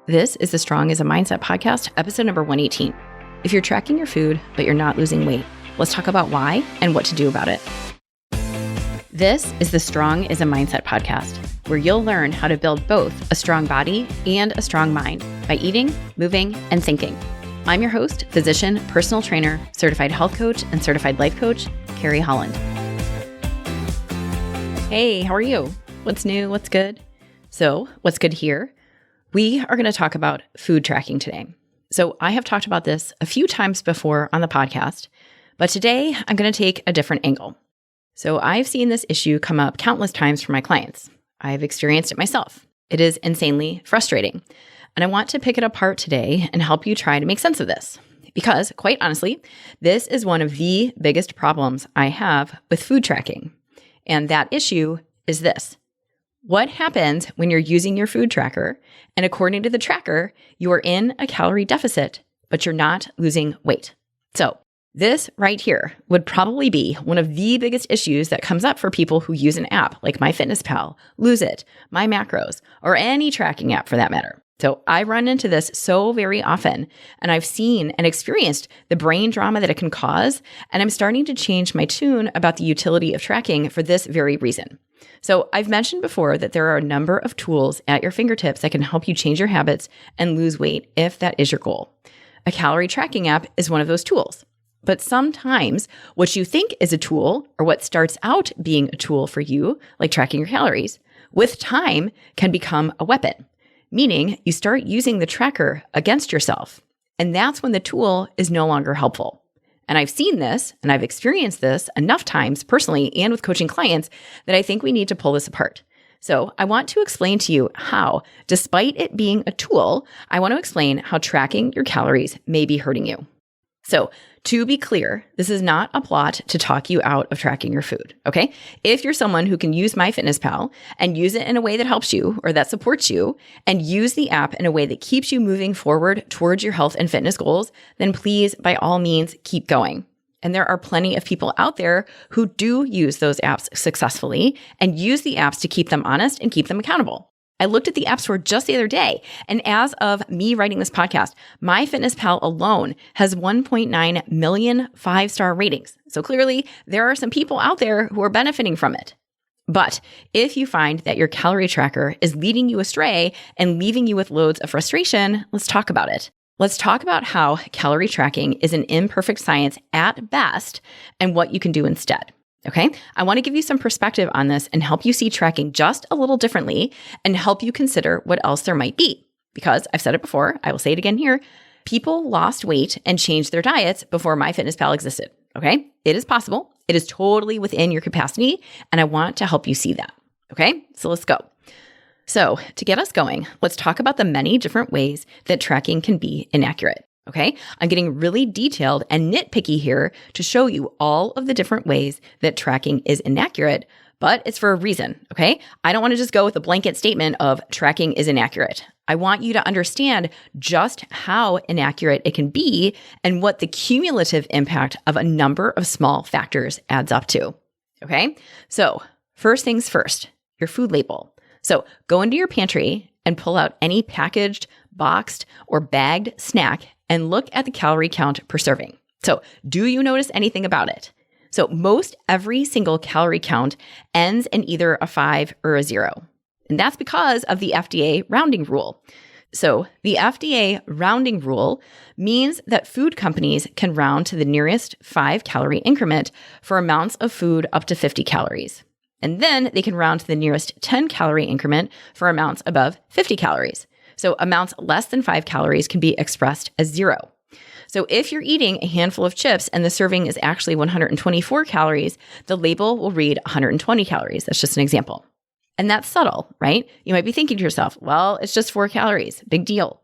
This is the Strong as a Mindset podcast, episode number 118. If you're tracking your food, but you're not losing weight, let's talk about why and what to do about it. This is the Strong as a Mindset podcast, where you'll learn how to build both a strong body and a strong mind by eating, moving, and thinking. I'm your host, physician, personal trainer, certified health coach, and certified life coach, Carrie Holland. Hey, how are you? What's new? What's good? So, what's good here? We are going to talk about food tracking today. So I have talked about this a few times before on the podcast, but today I'm going to take a different angle. So I've seen this issue come up countless times for my clients. I've experienced it myself. It is insanely frustrating. And I want to pick it apart today and help you try to make sense of this. Because quite honestly, this is one of the biggest problems I have with food tracking. And that issue is this. What happens when you're using your food tracker and according to the tracker, you are in a calorie deficit, but you're not losing weight? So this right here would probably be one of the biggest issues that comes up for people who use an app like MyFitnessPal, Lose It, My Macros, or any tracking app for that matter. So I run into this so very often, and I've seen and experienced the brain drama that it can cause, and I'm starting to change my tune about the utility of tracking for this very reason. So I've mentioned before that there are a number of tools at your fingertips that can help you change your habits and lose weight if that is your goal. A calorie tracking app is one of those tools. But sometimes what you think is a tool, or what starts out being a tool for you, like tracking your calories, with time can become a weapon, meaning you start using the tracker against yourself. And that's when the tool is no longer helpful. And I've seen this and I've experienced this enough times personally and with coaching clients that I think we need to pull this apart. So I want to explain to you how, despite it being a tool, I want to explain how tracking your calories may be hurting you. So to be clear, this is not a plot to talk you out of tracking your food, okay? If you're someone who can use MyFitnessPal and use it in a way that helps you or that supports you, and use the app in a way that keeps you moving forward towards your health and fitness goals, then please, by all means, keep going. And there are plenty of people out there who do use those apps successfully and use the apps to keep them honest and keep them accountable. I looked at the App Store just the other day, and as of me writing this podcast, MyFitnessPal alone has 1.9 million 5-star ratings. So clearly, there are some people out there who are benefiting from it. But if you find that your calorie tracker is leading you astray and leaving you with loads of frustration, let's talk about it. Let's talk about how calorie tracking is an imperfect science at best and what you can do instead. Okay, I want to give you some perspective on this and help you see tracking just a little differently and help you consider what else there might be. Because I've said it before, I will say it again here, people lost weight and changed their diets before MyFitnessPal existed. Okay, it is possible. It is totally within your capacity, and I want to help you see that. Okay, so let's go. So to get us going, let's talk about the many different ways that tracking can be inaccurate. Okay, I'm getting really detailed and nitpicky here to show you all of the different ways that tracking is inaccurate, but it's for a reason, okay? I don't want to just go with a blanket statement of tracking is inaccurate. I want you to understand just how inaccurate it can be and what the cumulative impact of a number of small factors adds up to, okay? So first things first, your food label. So go into your pantry and pull out any packaged, boxed, or bagged snack and look at the calorie count per serving. So do you notice anything about it? So most every single calorie count ends in either a 5 or a 0. And that's because of the FDA rounding rule. So the FDA rounding rule means that food companies can round to the nearest 5-calorie increment for amounts of food up to 50 calories. And then they can round to the nearest 10-calorie increment for amounts above 50 calories. So amounts less than 5 calories can be expressed as 0. So if you're eating a handful of chips and the serving is actually 124 calories, the label will read 120 calories. That's just an example. And that's subtle, right? You might be thinking to yourself, well, it's just 4 calories, big deal.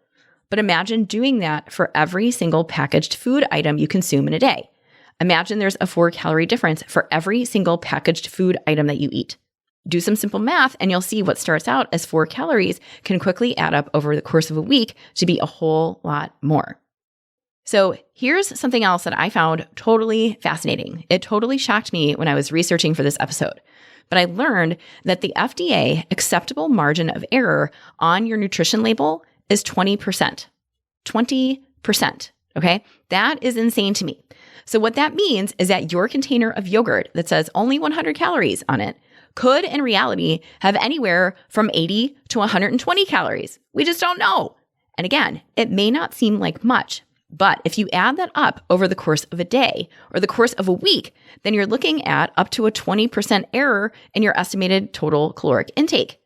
But imagine doing that for every single packaged food item you consume in a day. Imagine there's a 4-calorie difference for every single packaged food item that you eat. Do some simple math and you'll see what starts out as 4 calories can quickly add up over the course of a week to be a whole lot more. So here's something else that I found totally fascinating. It totally shocked me when I was researching for this episode. But I learned that the FDA acceptable margin of error on your nutrition label is 20%. 20%. Okay. That is insane to me. So what that means is that your container of yogurt that says only 100 calories on it could in reality have anywhere from 80 to 120 calories. We just don't know. And again, it may not seem like much, but if you add that up over the course of a day or the course of a week, then you're looking at up to a 20% error in your estimated total caloric intake.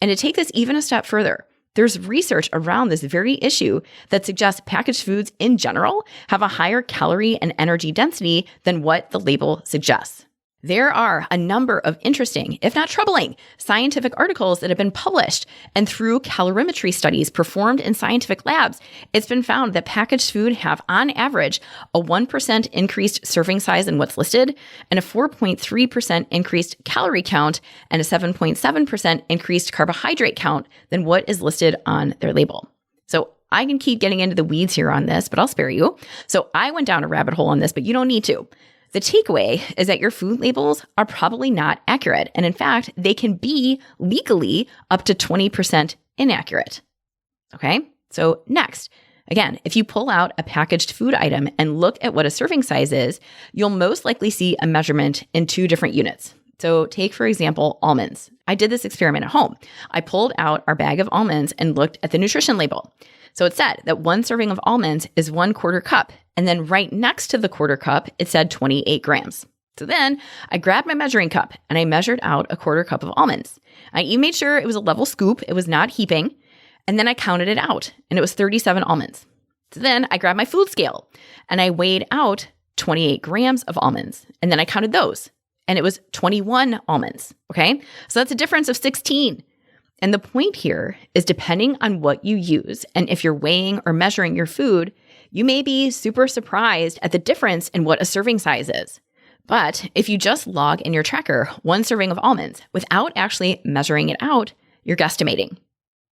And to take this even a step further, there's research around this very issue that suggests packaged foods in general have a higher calorie and energy density than what the label suggests. There are a number of interesting, if not troubling, scientific articles that have been published, and through calorimetry studies performed in scientific labs, it's been found that packaged food have, on average, a 1% increased serving size than what's listed, and a 4.3% increased calorie count, and a 7.7% increased carbohydrate count than what is listed on their label. So I can keep getting into the weeds here on this, but I'll spare you. So I went down a rabbit hole on this, but you don't need to. The takeaway is that your food labels are probably not accurate. And in fact, they can be legally up to 20% inaccurate. Okay. So next, again, if you pull out a packaged food item and look at what a serving size is, you'll most likely see a measurement in two different units. So take, for example, almonds. I did this experiment at home. I pulled out our bag of almonds and looked at the nutrition label. So it said that one serving of almonds is 1/4 cup. And then right next to the 1/4 cup, it said 28 grams. So then I grabbed my measuring cup and I measured out a 1/4 cup of almonds. I even made sure it was a level scoop. It was not heaping. And then I counted it out and it was 37 almonds. So then I grabbed my food scale and I weighed out 28 grams of almonds. And then I counted those and it was 21 almonds. Okay. So that's a difference of 16. And the point here is depending on what you use and if you're weighing or measuring your food, you may be super surprised at the difference in what a serving size is. But if you just log in your tracker one serving of almonds without actually measuring it out, you're guesstimating.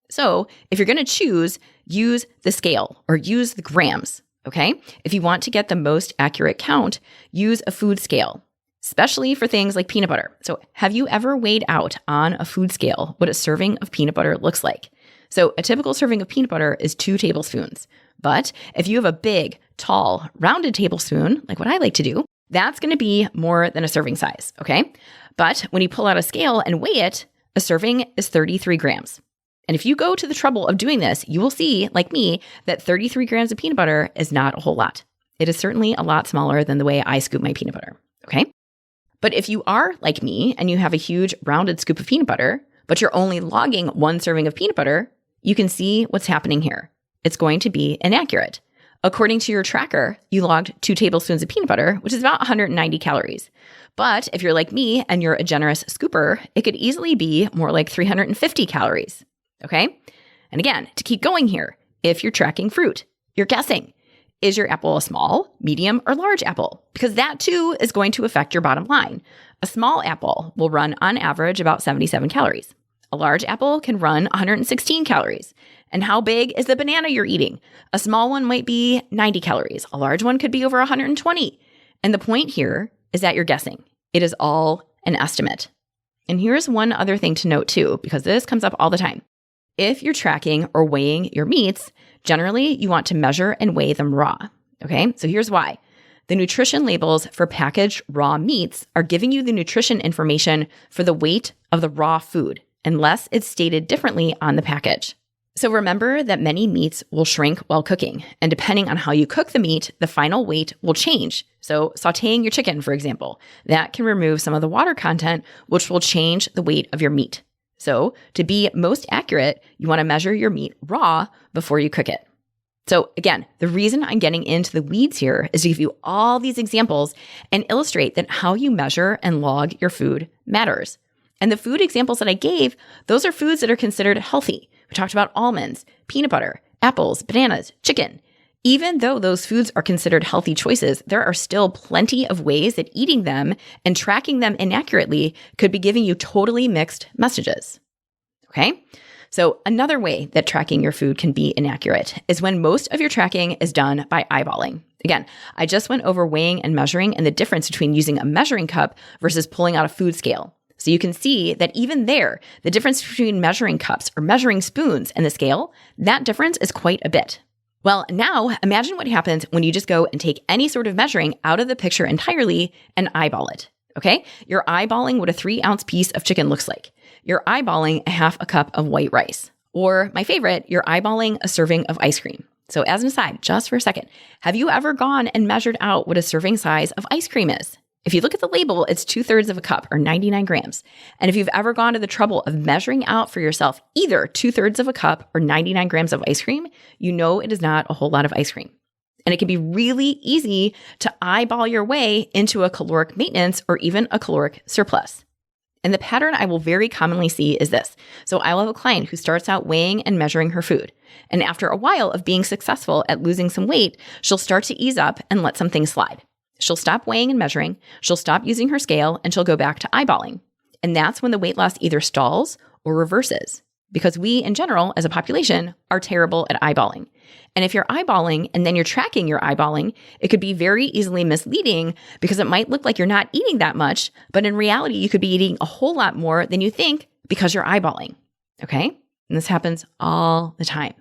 So if you're going to choose, use the scale or use the grams, okay? If you want to get the most accurate count, use a food scale, especially for things like peanut butter. So have you ever weighed out on a food scale what a serving of peanut butter looks like? So a typical serving of peanut butter is 2 tablespoons. But if you have a big, tall, rounded tablespoon, like what I like to do, that's going to be more than a serving size, okay? But when you pull out a scale and weigh it, a serving is 33 grams. And if you go to the trouble of doing this, you will see, like me, that 33 grams of peanut butter is not a whole lot. It is certainly a lot smaller than the way I scoop my peanut butter, okay? But if you are like me and you have a huge rounded scoop of peanut butter, but you're only logging one serving of peanut butter, you can see what's happening here. It's going to be inaccurate. According to your tracker, you logged 2 tablespoons of peanut butter, which is about 190 calories. But if you're like me and you're a generous scooper, it could easily be more like 350 calories. Okay? And again, to keep going here, if you're tracking fruit, you're guessing. Is your apple a small, medium, or large apple? Because that too is going to affect your bottom line. A small apple will run on average about 77 calories. A large apple can run 116 calories. And how big is the banana you're eating? A small one might be 90 calories. A large one could be over 120. And the point here is that you're guessing. It is all an estimate. And here's one other thing to note too, because this comes up all the time. If you're tracking or weighing your meats, generally you want to measure and weigh them raw. Okay, so here's why. The nutrition labels for packaged raw meats are giving you the nutrition information for the weight of the raw food, unless it's stated differently on the package. So remember that many meats will shrink while cooking, and depending on how you cook the meat, the final weight will change. So sauteing your chicken, for example, that can remove some of the water content, which will change the weight of your meat. So to be most accurate, you want to measure your meat raw before you cook it. So again, the reason I'm getting into the weeds here is to give you all these examples and illustrate that how you measure and log your food matters. And the food examples that I gave, those are foods that are considered healthy. We talked about almonds, peanut butter, apples, bananas, chicken. Even though those foods are considered healthy choices, there are still plenty of ways that eating them and tracking them inaccurately could be giving you totally mixed messages. Okay? So another way that tracking your food can be inaccurate is when most of your tracking is done by eyeballing. Again, I just went over weighing and measuring and the difference between using a measuring cup versus pulling out a food scale. So you can see that even there, the difference between measuring cups or measuring spoons and the scale, that difference is quite a bit. Well, now imagine what happens when you just go and take any sort of measuring out of the picture entirely and eyeball it. Okay? You're eyeballing what a 3-ounce piece of chicken looks like. You're eyeballing a half a cup of white rice. Or my favorite, you're eyeballing a serving of ice cream. So as an aside, just for a second, have you ever gone and measured out what a serving size of ice cream is? If you look at the label, it's 2/3 of a cup or 99 grams. And if you've ever gone to the trouble of measuring out for yourself either 2/3 of a cup or 99 grams of ice cream, you know it is not a whole lot of ice cream. And it can be really easy to eyeball your way into a caloric maintenance or even a caloric surplus. And the pattern I will very commonly see is this. So I'll have a client who starts out weighing and measuring her food. And after a while of being successful at losing some weight, she'll start to ease up and let some things slide. She'll stop weighing and measuring, she'll stop using her scale, and she'll go back to eyeballing. And that's when the weight loss either stalls or reverses, because we, in general, as a population, are terrible at eyeballing. And if you're eyeballing and then you're tracking your eyeballing, it could be very easily misleading because it might look like you're not eating that much, but in reality, you could be eating a whole lot more than you think because you're eyeballing. Okay? And this happens all the time.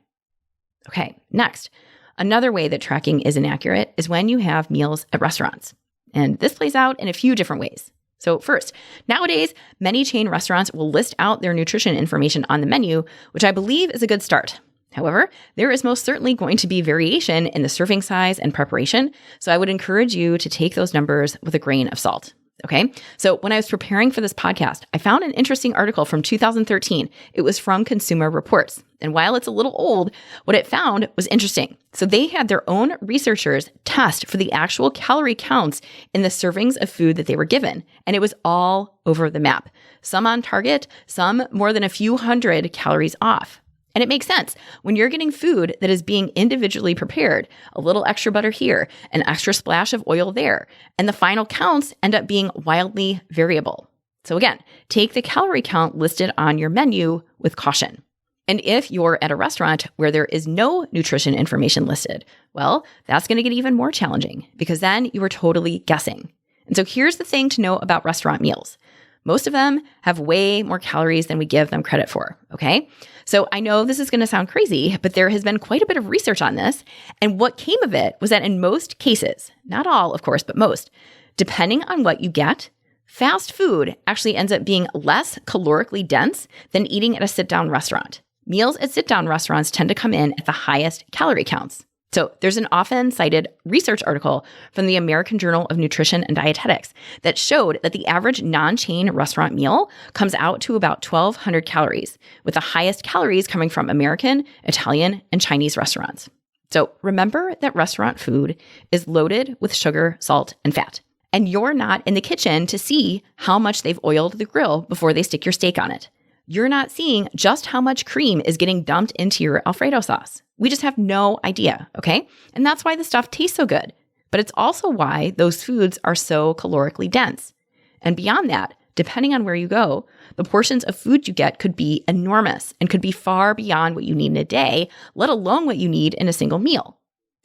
Okay, next. Another way that tracking is inaccurate is when you have meals at restaurants. And this plays out in a few different ways. So first, nowadays, many chain restaurants will list out their nutrition information on the menu, which I believe is a good start. However, there is most certainly going to be variation in the serving size and preparation, so I would encourage you to take those numbers with a grain of salt. Okay, so when I was preparing for this podcast, I found an interesting article from 2013. It was from Consumer Reports. And while it's a little old, what it found was interesting. So they had their own researchers test for the actual calorie counts in the servings of food that they were given. And it was all over the map. Some on target, some more than a few hundred calories off. And it makes sense. When you're getting food that is being individually prepared, a little extra butter here, an extra splash of oil there, and the final counts end up being wildly variable. So again, take the calorie count listed on your menu with caution. And if you're at a restaurant where there is no nutrition information listed, well, that's going to get even more challenging because then you are totally guessing. And so here's the thing to know about restaurant meals. Most of them have way more calories than we give them credit for, okay? So I know this is going to sound crazy, but there has been quite a bit of research on this. And what came of it was that in most cases, not all, of course, but most, depending on what you get, fast food actually ends up being less calorically dense than eating at a sit-down restaurant. Meals at sit-down restaurants tend to come in at the highest calorie counts. So there's an often cited research article from the American Journal of Nutrition and Dietetics that showed that the average non-chain restaurant meal comes out to about 1,200 calories, with the highest calories coming from American, Italian, and Chinese restaurants. So remember that restaurant food is loaded with sugar, salt, and fat. And you're not in the kitchen to see how much they've oiled the grill before they stick your steak on it. You're not seeing just how much cream is getting dumped into your Alfredo sauce. We just have no idea, okay? And that's why the stuff tastes so good. But it's also why those foods are so calorically dense. And beyond that, depending on where you go, the portions of food you get could be enormous and could be far beyond what you need in a day, let alone what you need in a single meal.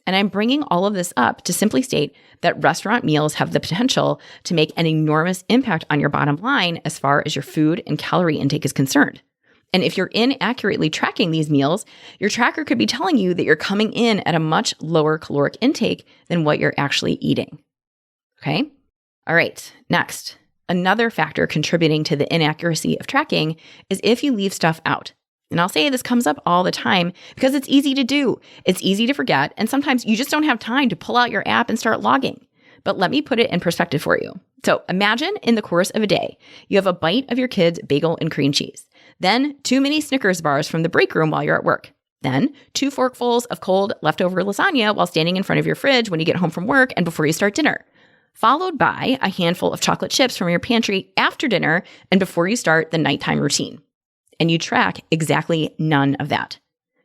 And I'm bringing all of this up to simply state that restaurant meals have the potential to make an enormous impact on your bottom line as far as your food and calorie intake is concerned. And if you're inaccurately tracking these meals, your tracker could be telling you that you're coming in at a much lower caloric intake than what you're actually eating. Okay? All right, next. Another factor contributing to the inaccuracy of tracking is if you leave stuff out. And I'll say this comes up all the time because it's easy to do. It's easy to forget, and sometimes you just don't have time to pull out your app and start logging. But let me put it in perspective for you. So imagine in the course of a day, you have a bite of your kid's bagel and cream cheese, then 2 mini Snickers bars from the break room while you're at work, then 2 forkfuls of cold leftover lasagna while standing in front of your fridge when you get home from work and before you start dinner, followed by a handful of chocolate chips from your pantry after dinner and before you start the nighttime routine. And you track exactly none of that.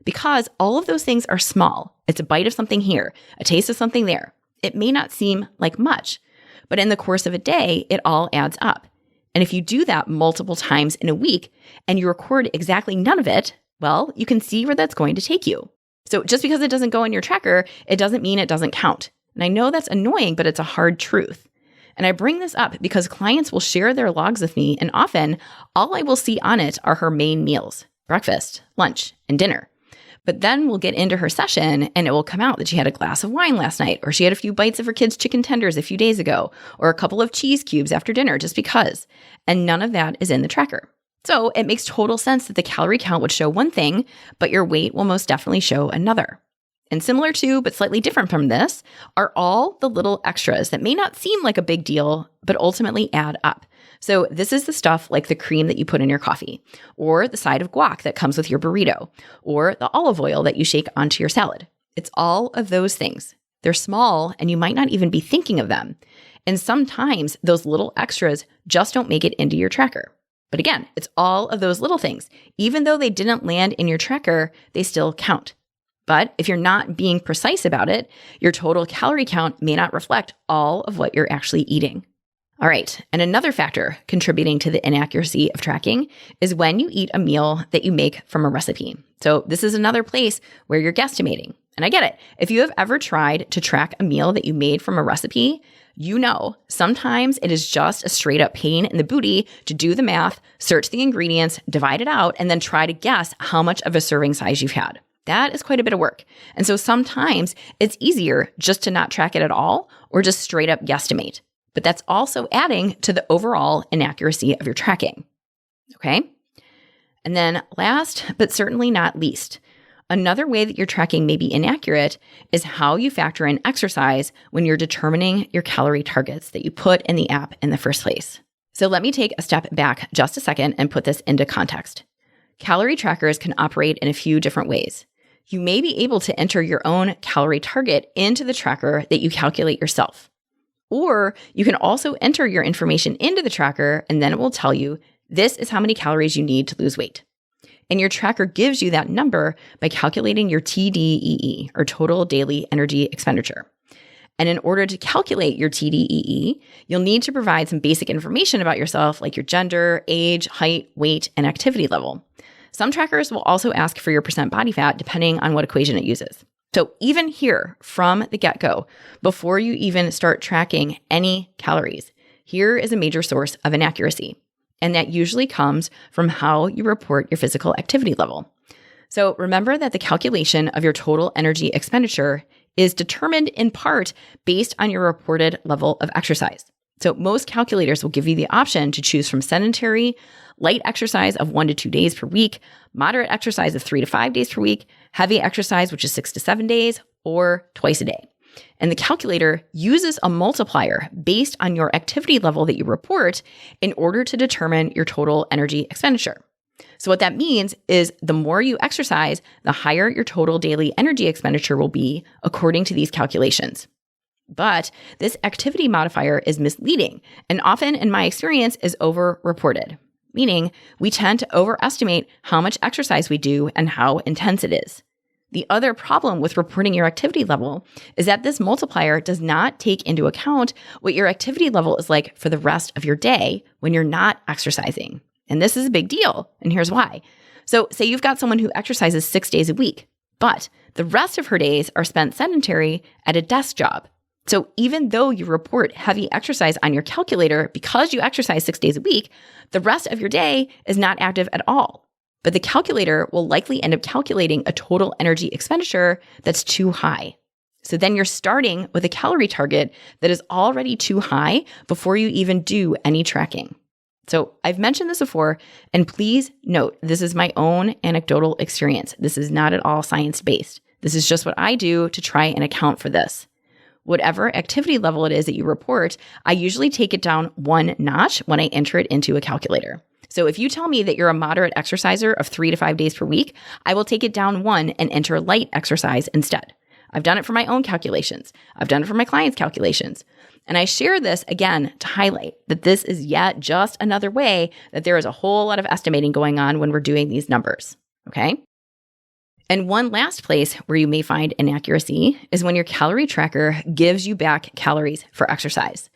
Because all of those things are small. It's a bite of something here, a taste of something there. It may not seem like much, but in the course of a day, it all adds up. And if you do that multiple times in a week and you record exactly none of it, well, you can see where that's going to take you. So just because it doesn't go in your tracker, it doesn't mean it doesn't count. And I know that's annoying, but it's a hard truth. And I bring this up because clients will share their logs with me, and often all I will see on it are her main meals, breakfast, lunch, and dinner. But then we'll get into her session and it will come out that she had a glass of wine last night, or she had a few bites of her kids' chicken tenders a few days ago, or a couple of cheese cubes after dinner just because. And none of that is in the tracker. So it makes total sense that the calorie count would show one thing, but your weight will most definitely show another. And similar to, but slightly different from this, are all the little extras that may not seem like a big deal, but ultimately add up. So this is the stuff like the cream that you put in your coffee, or the side of guac that comes with your burrito, or the olive oil that you shake onto your salad. It's all of those things. They're small and you might not even be thinking of them. And sometimes those little extras just don't make it into your tracker. But again, it's all of those little things. Even though they didn't land in your tracker, they still count. But if you're not being precise about it, your total calorie count may not reflect all of what you're actually eating. All right, and another factor contributing to the inaccuracy of tracking is when you eat a meal that you make from a recipe. So this is another place where you're guesstimating. And I get it. If you have ever tried to track a meal that you made from a recipe, you know sometimes it is just a straight up pain in the booty to do the math, search the ingredients, divide it out, and then try to guess how much of a serving size you've had. That is quite a bit of work. And so sometimes it's easier just to not track it at all or just straight up guesstimate. But that's also adding to the overall inaccuracy of your tracking. Okay? And then last, but certainly not least, another way that your tracking may be inaccurate is how you factor in exercise when you're determining your calorie targets that you put in the app in the first place. So let me take a step back just a second and put this into context. Calorie trackers can operate in a few different ways. You may be able to enter your own calorie target into the tracker that you calculate yourself. Or you can also enter your information into the tracker and then it will tell you this is how many calories you need to lose weight. And your tracker gives you that number by calculating your TDEE, or total daily energy expenditure. And in order to calculate your TDEE, you'll need to provide some basic information about yourself, like your gender, age, height, weight, and activity level. Some trackers will also ask for your percent body fat depending on what equation it uses. So even here from the get-go, before you even start tracking any calories, here is a major source of inaccuracy. And that usually comes from how you report your physical activity level. So remember that the calculation of your total energy expenditure is determined in part based on your reported level of exercise. So most calculators will give you the option to choose from sedentary, light exercise of 1 to 2 days per week, moderate exercise of 3 to 5 days per week, heavy exercise, which is 6 to 7 days, or twice a day. And the calculator uses a multiplier based on your activity level that you report in order to determine your total energy expenditure. So what that means is the more you exercise, the higher your total daily energy expenditure will be according to these calculations. But this activity modifier is misleading and often, in my experience, is over-reported, meaning we tend to overestimate how much exercise we do and how intense it is. The other problem with reporting your activity level is that this multiplier does not take into account what your activity level is like for the rest of your day when you're not exercising. And this is a big deal, and here's why. So say you've got someone who exercises 6 days a week, but the rest of her days are spent sedentary at a desk job. So even though you report heavy exercise on your calculator because you exercise 6 days a week, the rest of your day is not active at all. But the calculator will likely end up calculating a total energy expenditure that's too high. So then you're starting with a calorie target that is already too high before you even do any tracking. So I've mentioned this before, and please note, this is my own anecdotal experience. This is not at all science-based. This is just what I do to try and account for this. Whatever activity level it is that you report, I usually take it down one notch when I enter it into a calculator. So if you tell me that you're a moderate exerciser of 3 to 5 days per week, I will take it down one and enter light exercise instead. I've done it for my own calculations. I've done it for my clients' calculations. And I share this again to highlight that this is yet just another way that there is a whole lot of estimating going on when we're doing these numbers, okay? And one last place where you may find inaccuracy is when your calorie tracker gives you back calories for exercise.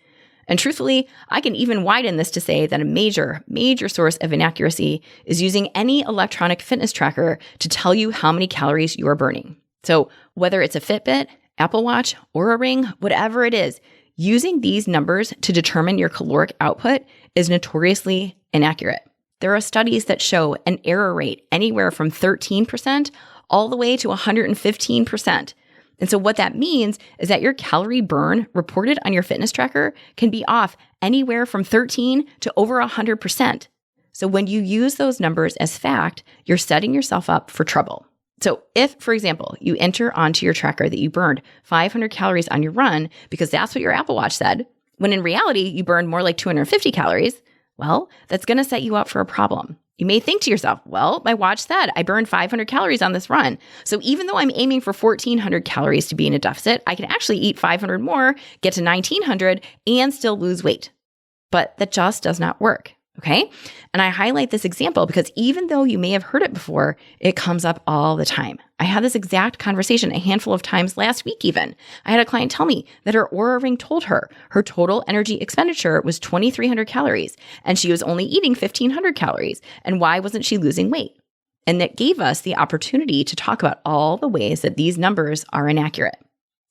And truthfully, I can even widen this to say that a major source of inaccuracy is using any electronic fitness tracker to tell you how many calories you are burning. So whether it's a Fitbit, Apple Watch, or a Ring, whatever it is, Using these numbers to determine your caloric output is notoriously inaccurate. There are studies that show an error rate anywhere from 13% all the way to 115%. And so what that means is that your calorie burn reported on your fitness tracker can be off anywhere from 13 to over 100%. So when you use those numbers as fact, you're setting yourself up for trouble. So if, for example, you enter onto your tracker that you burned 500 calories on your run because that's what your Apple Watch said, when in reality you burned more like 250 calories, well, that's going to set you up for a problem. You may think to yourself, well, my watch said I burned 500 calories on this run. So even though I'm aiming for 1,400 calories to be in a deficit, I can actually eat 500 more, get to 1,900, and still lose weight. But that just does not work. Okay. And I highlight this example because even though you may have heard it before, it comes up all the time. I had this exact conversation a handful of times last week even. I had a client tell me that her Oura Ring told her her total energy expenditure was 2,300 calories and she was only eating 1,500 calories. And why wasn't she losing weight? And that gave us the opportunity to talk about all the ways that these numbers are inaccurate.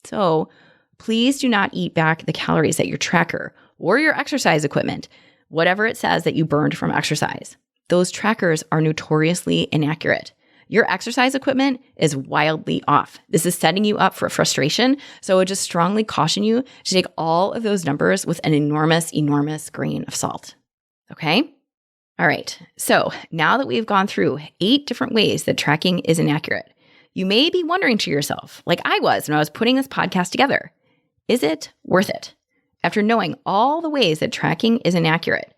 So please do not eat back the calories that your tracker or your exercise equipment, whatever it says that you burned from exercise. Those trackers are notoriously inaccurate. Your exercise equipment is wildly off. This is setting you up for frustration. So I would just strongly caution you to take all of those numbers with an enormous, enormous grain of salt. Okay? All right. So now that we've gone through 8 different ways that tracking is inaccurate, you may be wondering to yourself, like I was when I was putting this podcast together, is it worth it? After knowing all the ways that tracking is inaccurate,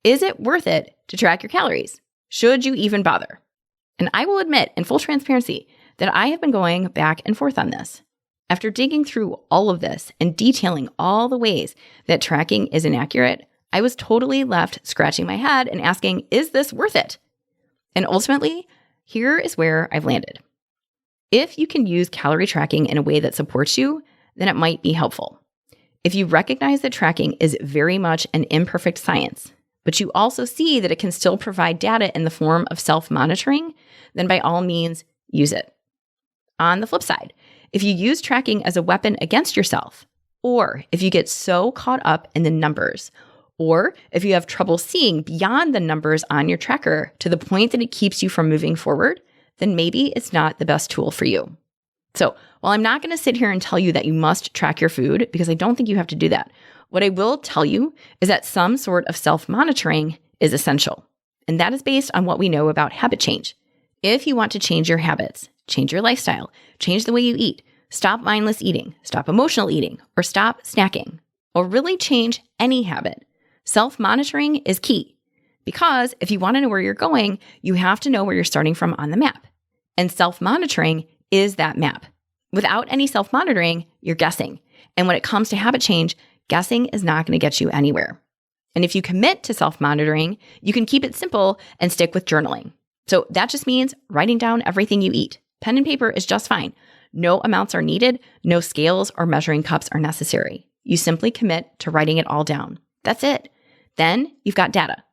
is it worth it to track your calories? Should you even bother? And I will admit in full transparency that I have been going back and forth on this. After digging through all of this and detailing all the ways that tracking is inaccurate, I was totally left scratching my head and asking, is this worth it? And ultimately, here is where I've landed. If you can use calorie tracking in a way that supports you, then it might be helpful. If you recognize that tracking is very much an imperfect science, but you also see that it can still provide data in the form of self-monitoring, then by all means, use it. On the flip side, if you use tracking as a weapon against yourself, or if you get so caught up in the numbers, or if you have trouble seeing beyond the numbers on your tracker to the point that it keeps you from moving forward, then maybe it's not the best tool for you. So while I'm not going to sit here and tell you that you must track your food, because I don't think you have to do that, what I will tell you is that some sort of self-monitoring is essential. And that is based on what we know about habit change. If you want to change your habits, change your lifestyle, change the way you eat, stop mindless eating, stop emotional eating, or stop snacking, or really change any habit, self-monitoring is key. Because if you want to know where you're going, you have to know where you're starting from on the map. And self-monitoring is that map. Without any self-monitoring, you're guessing. And when it comes to habit change, guessing is not going to get you anywhere. And if you commit to self-monitoring, you can keep it simple and stick with journaling. So that just means writing down everything you eat. Pen and paper is just fine. No amounts are needed. No scales or measuring cups are necessary. You simply commit to writing it all down. That's it. Then you've got data.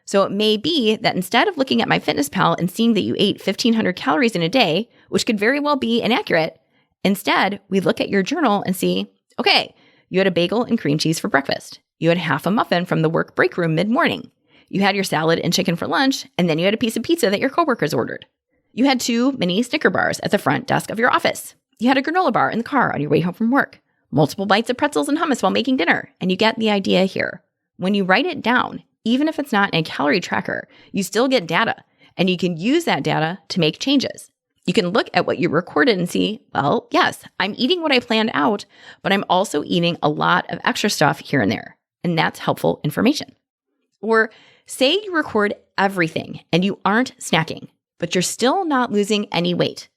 So it may be that instead of looking at MyFitnessPal and seeing that you ate 1,500 calories in a day, which could very well be inaccurate, instead we look at your journal and see, okay, you had a bagel and cream cheese for breakfast. You had half a muffin from the work break room mid-morning. You had your salad and chicken for lunch, and then you had a piece of pizza that your coworkers ordered. You had 2 mini Snicker bars at the front desk of your office. You had a granola bar in the car on your way home from work. Multiple bites of pretzels and hummus while making dinner, and you get the idea here. When you write it down, even if it's not in a calorie tracker, you still get data, and you can use that data to make changes. You can look at what you recorded and see, well, yes, I'm eating what I planned out, but I'm also eating a lot of extra stuff here and there, and that's helpful information. Or say you record everything and you aren't snacking, but you're still not losing any weight.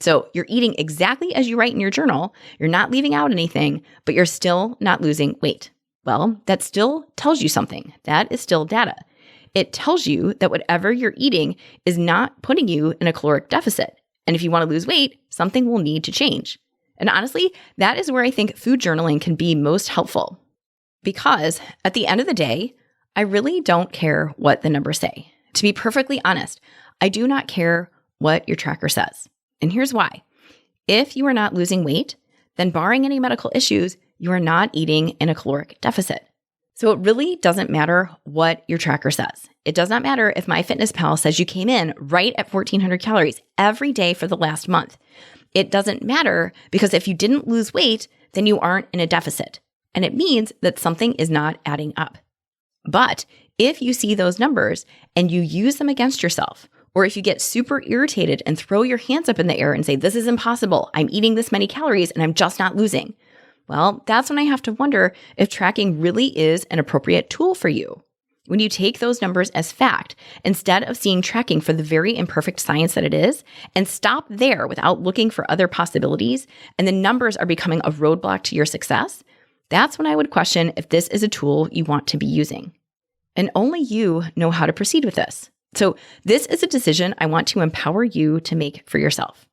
So you're eating exactly as you write in your journal, you're not leaving out anything, but you're still not losing weight. Well, that still tells you something. That is still data. It tells you that whatever you're eating is not putting you in a caloric deficit. And if you want to lose weight, something will need to change. And honestly, that is where I think food journaling can be most helpful. Because at the end of the day, I really don't care what the numbers say. To be perfectly honest, I do not care what your tracker says. And here's why. If you are not losing weight, then barring any medical issues, you are not eating in a caloric deficit. So it really doesn't matter what your tracker says. It does not matter if MyFitnessPal says you came in right at 1,400 calories every day for the last month. It doesn't matter because if you didn't lose weight, then you aren't in a deficit. And it means that something is not adding up. But if you see those numbers and you use them against yourself, or if you get super irritated and throw your hands up in the air and say, this is impossible, I'm eating this many calories and I'm just not losing, well, that's when I have to wonder if tracking really is an appropriate tool for you. When you take those numbers as fact, instead of seeing tracking for the very imperfect science that it is, and stop there without looking for other possibilities, and the numbers are becoming a roadblock to your success, that's when I would question if this is a tool you want to be using. And only you know how to proceed with this. So this is a decision I want to empower you to make for yourself.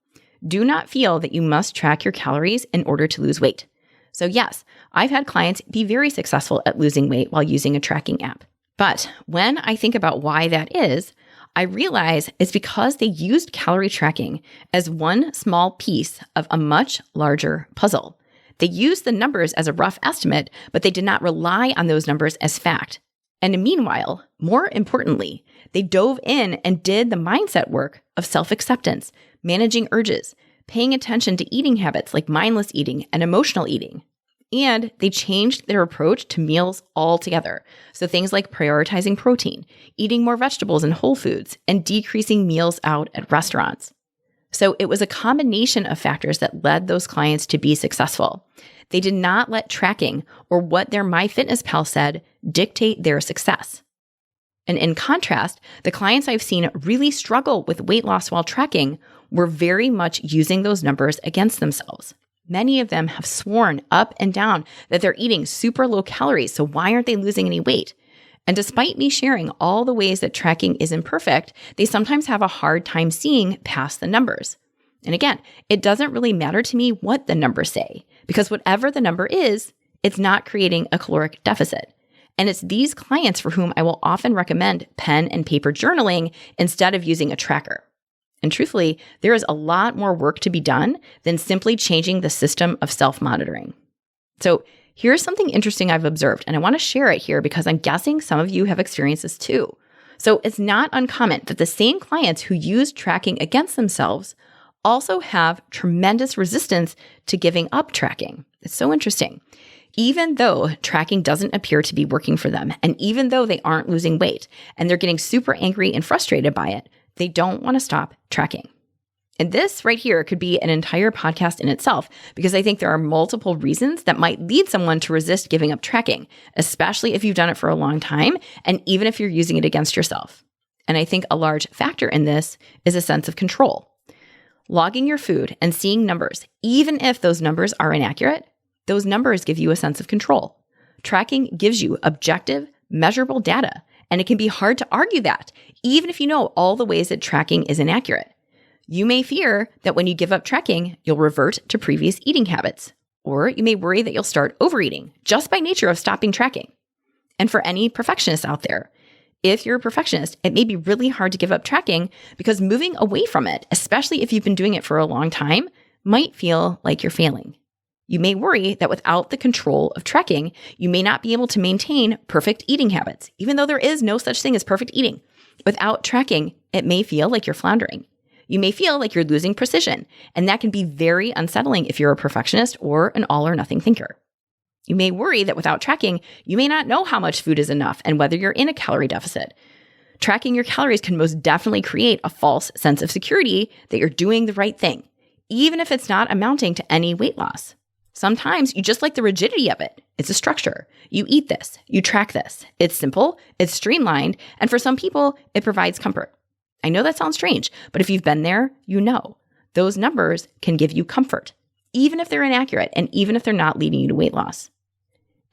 Do not feel that you must track your calories in order to lose weight. So yes, I've had clients be very successful at losing weight while using a tracking app. But when I think about why that is, I realize it's because they used calorie tracking as one small piece of a much larger puzzle. They used the numbers as a rough estimate, but they did not rely on those numbers as fact. And meanwhile, more importantly, they dove in and did the mindset work of self-acceptance, managing urges, paying attention to eating habits like mindless eating and emotional eating. And they changed their approach to meals altogether. So things like prioritizing protein, eating more vegetables and whole foods, and decreasing meals out at restaurants. So it was a combination of factors that led those clients to be successful. They did not let tracking or what their MyFitnessPal said dictate their success. And in contrast, the clients I've seen really struggle with weight loss while tracking were very much using those numbers against themselves. Many of them have sworn up and down that they're eating super low calories, so why aren't they losing any weight? And despite me sharing all the ways that tracking is imperfect, they sometimes have a hard time seeing past the numbers. And again, it doesn't really matter to me what the numbers say, because whatever the number is, it's not creating a caloric deficit. And it's these clients for whom I will often recommend pen and paper journaling instead of using a tracker. And truthfully, there is a lot more work to be done than simply changing the system of self-monitoring. So here's something interesting I've observed, and I want to share it here because I'm guessing some of you have experienced this too. So it's not uncommon that the same clients who use tracking against themselves also have tremendous resistance to giving up tracking. It's so interesting. Even though tracking doesn't appear to be working for them, and even though they aren't losing weight, and they're getting super angry and frustrated by it, they don't want to stop tracking. And this right here could be an entire podcast in itself, because I think there are multiple reasons that might lead someone to resist giving up tracking, especially if you've done it for a long time, and even if you're using it against yourself. And I think a large factor in this is a sense of control. Logging your food and seeing numbers, even if those numbers are inaccurate, those numbers give you a sense of control. Tracking gives you objective, measurable data, and it can be hard to argue that, even if you know all the ways that tracking is inaccurate. You may fear that when you give up tracking, you'll revert to previous eating habits, or you may worry that you'll start overeating just by nature of stopping tracking. And for any perfectionists out there, if you're a perfectionist, it may be really hard to give up tracking because moving away from it, especially if you've been doing it for a long time, might feel like you're failing. You may worry that without the control of tracking, you may not be able to maintain perfect eating habits, even though there is no such thing as perfect eating. Without tracking, it may feel like you're floundering. You may feel like you're losing precision, and that can be very unsettling if you're a perfectionist or an all or nothing thinker. You may worry that without tracking, you may not know how much food is enough and whether you're in a calorie deficit. Tracking your calories can most definitely create a false sense of security that you're doing the right thing, even if it's not amounting to any weight loss. Sometimes you just like the rigidity of it. It's a structure. You eat this, you track this. It's simple, it's streamlined, and for some people, it provides comfort. I know that sounds strange, but if you've been there, you know. Those numbers can give you comfort, even if they're inaccurate and even if they're not leading you to weight loss.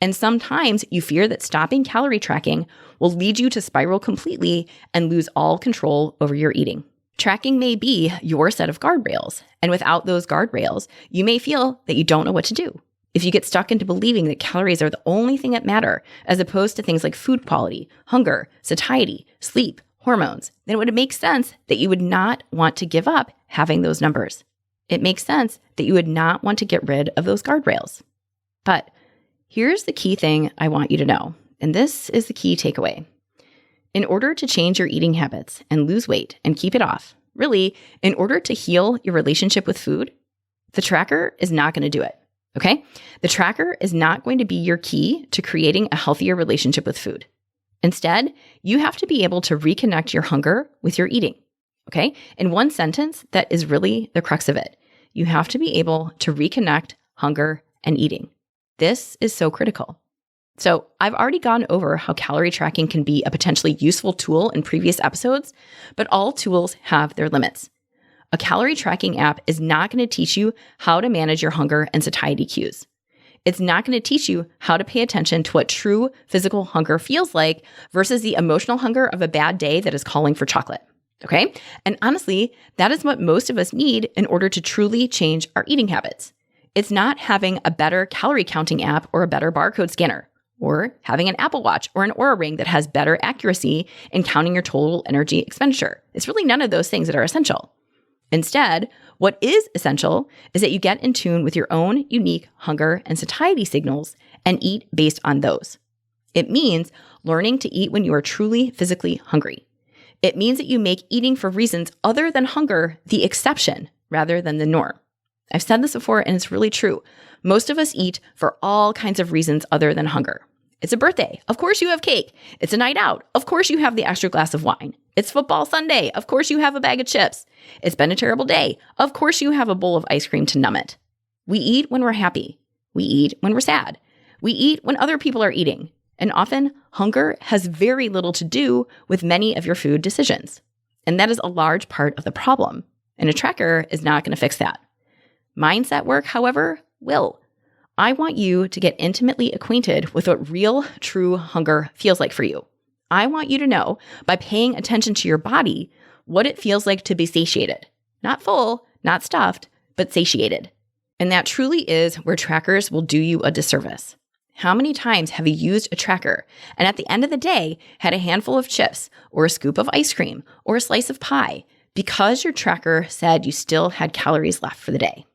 And sometimes you fear that stopping calorie tracking will lead you to spiral completely and lose all control over your eating. Tracking may be your set of guardrails, and without those guardrails, you may feel that you don't know what to do. If you get stuck into believing that calories are the only thing that matter, as opposed to things like food quality, hunger, satiety, sleep, hormones, then it would make sense that you would not want to give up having those numbers. It makes sense that you would not want to get rid of those guardrails. But Here's the key thing I want you to know, and this is the key takeaway. In order to change your eating habits and lose weight and keep it off, really, in order to heal your relationship with food, the tracker is not going to do it, okay? The tracker is not going to be your key to creating a healthier relationship with food. Instead, you have to be able to reconnect your hunger with your eating, okay? In one sentence, that is really the crux of it. You have to be able to reconnect hunger and eating. This is so critical. So I've already gone over how calorie tracking can be a potentially useful tool in previous episodes, but all tools have their limits. A calorie tracking app is not going to teach you how to manage your hunger and satiety cues. It's not going to teach you how to pay attention to what true physical hunger feels like versus the emotional hunger of a bad day that is calling for chocolate. Okay? And honestly, that is what most of us need in order to truly change our eating habits. It's not having a better calorie counting app or a better barcode scanner, or having an Apple Watch or an Oura Ring that has better accuracy in counting your total energy expenditure. It's really none of those things that are essential. Instead, what is essential is that you get in tune with your own unique hunger and satiety signals and eat based on those. It means learning to eat when you are truly physically hungry. It means that you make eating for reasons other than hunger the exception rather than the norm. I've said this before, and it's really true. Most of us eat for all kinds of reasons other than hunger. It's a birthday. Of course you have cake. It's a night out. Of course you have the extra glass of wine. It's football Sunday. Of course you have a bag of chips. It's been a terrible day. Of course you have a bowl of ice cream to numb it. We eat when we're happy. We eat when we're sad. We eat when other people are eating. And often, hunger has very little to do with many of your food decisions. And that is a large part of the problem. And a tracker is not going to fix that. Mindset work, however, will. I want you to get intimately acquainted with what real, true hunger feels like for you. I want you to know, by paying attention to your body, what it feels like to be satiated. Not full, not stuffed, but satiated. And that truly is where trackers will do you a disservice. How many times have you used a tracker and at the end of the day had a handful of chips or a scoop of ice cream or a slice of pie because your tracker said you still had calories left for the day?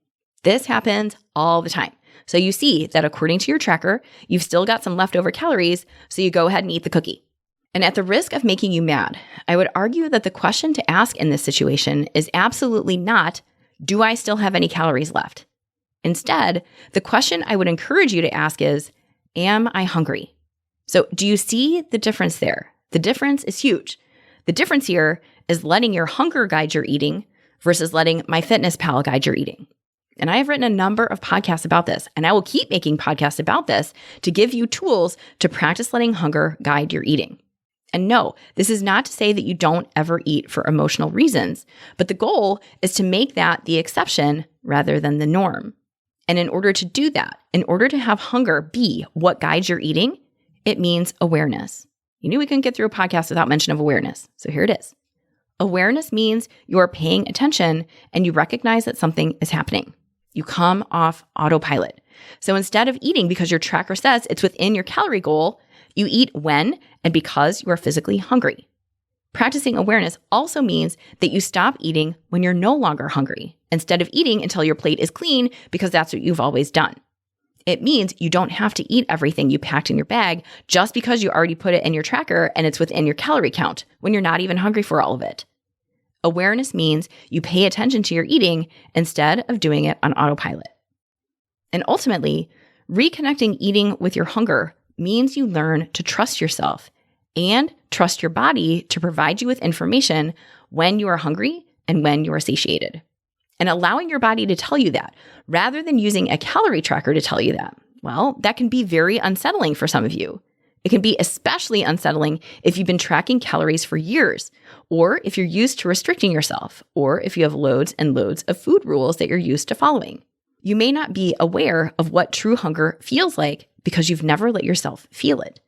This happens all the time. So you see that according to your tracker, you've still got some leftover calories, so you go ahead and eat the cookie. And at the risk of making you mad, I would argue that the question to ask in this situation is absolutely not, do I still have any calories left? Instead, the question I would encourage you to ask is, am I hungry? So do you see the difference there? The difference is huge. The difference here is letting your hunger guide your eating versus letting MyFitnessPal guide your eating. And I have written a number of podcasts about this, and I will keep making podcasts about this to give you tools to practice letting hunger guide your eating. And no, this is not to say that you don't ever eat for emotional reasons, but the goal is to make that the exception rather than the norm. And in order to do that, in order to have hunger be what guides your eating, it means awareness. You knew we couldn't get through a podcast without mention of awareness, so here it is. Awareness means you are paying attention and you recognize that something is happening. You come off autopilot. So instead of eating because your tracker says it's within your calorie goal, you eat when and because you are physically hungry. Practicing awareness also means that you stop eating when you're no longer hungry, instead of eating until your plate is clean because that's what you've always done. It means you don't have to eat everything you packed in your bag just because you already put it in your tracker and it's within your calorie count when you're not even hungry for all of it. Awareness means you pay attention to your eating instead of doing it on autopilot. And ultimately, reconnecting eating with your hunger means you learn to trust yourself and trust your body to provide you with information when you are hungry and when you are satiated. And allowing your body to tell you that, rather than using a calorie tracker to tell you that, well, that can be very unsettling for some of you. It can be especially unsettling if you've been tracking calories for years, or if you're used to restricting yourself, or if you have loads and loads of food rules that you're used to following. You may not be aware of what true hunger feels like because you've never let yourself feel it.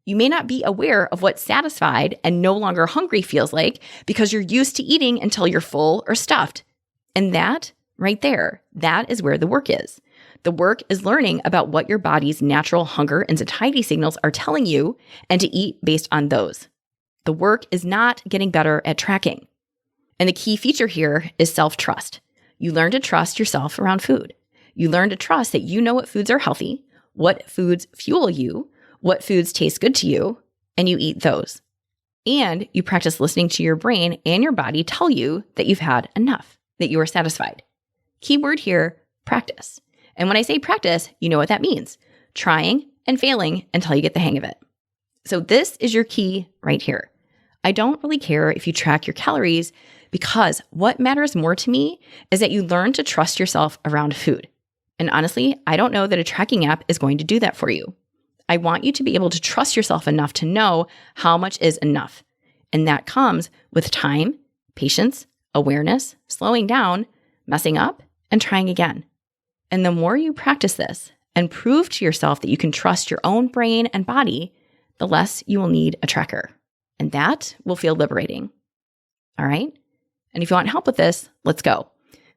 You may not be aware of what satisfied and no longer hungry feels like because you're used to eating until you're full or stuffed. And that, right there, that is where the work is. The work is learning about what your body's natural hunger and satiety signals are telling you and to eat based on those. The work is not getting better at tracking. And the key feature here is self-trust. You learn to trust yourself around food. You learn to trust that you know what foods are healthy, what foods fuel you, what foods taste good to you, and you eat those. And you practice listening to your brain and your body tell you that you've had enough, that you are satisfied. Key word here, practice. And when I say practice, you know what that means. Trying and failing until you get the hang of it. So this is your key right here. I don't really care if you track your calories because what matters more to me is that you learn to trust yourself around food. And honestly, I don't know that a tracking app is going to do that for you. I want you to be able to trust yourself enough to know how much is enough. And that comes with time, patience, awareness, slowing down, messing up, and trying again. And the more you practice this and prove to yourself that you can trust your own brain and body, the less you will need a tracker. And that will feel liberating. All right? And if you want help with this, let's go.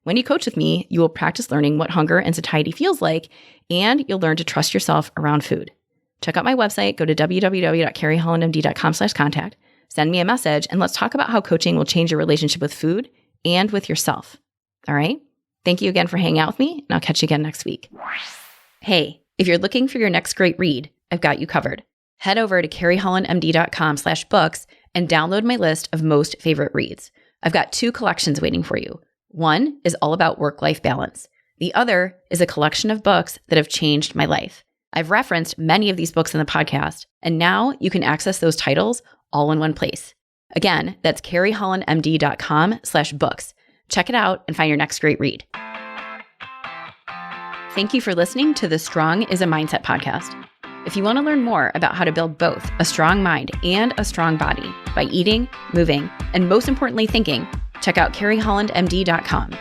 When you coach with me, you will practice learning what hunger and satiety feels like, and you'll learn to trust yourself around food. Check out my website, go to www.carriehollandmd.com/contact, send me a message, and let's talk about how coaching will change your relationship with food and with yourself. All right? Thank you again for hanging out with me, and I'll catch you again next week. Hey, if you're looking for your next great read, I've got you covered. Head over to carriehollandmd.com/books and download my list of most favorite reads. I've got 2 collections waiting for you. One is all about work-life balance. The other is a collection of books that have changed my life. I've referenced many of these books in the podcast, and now you can access those titles all in one place. Again, that's carriehollandmd.com/books. Check it out and find your next great read. Thank you for listening to the Strong is a Mindset podcast. If you want to learn more about how to build both a strong mind and a strong body by eating, moving, and most importantly, thinking, check out carriehollandmd.com.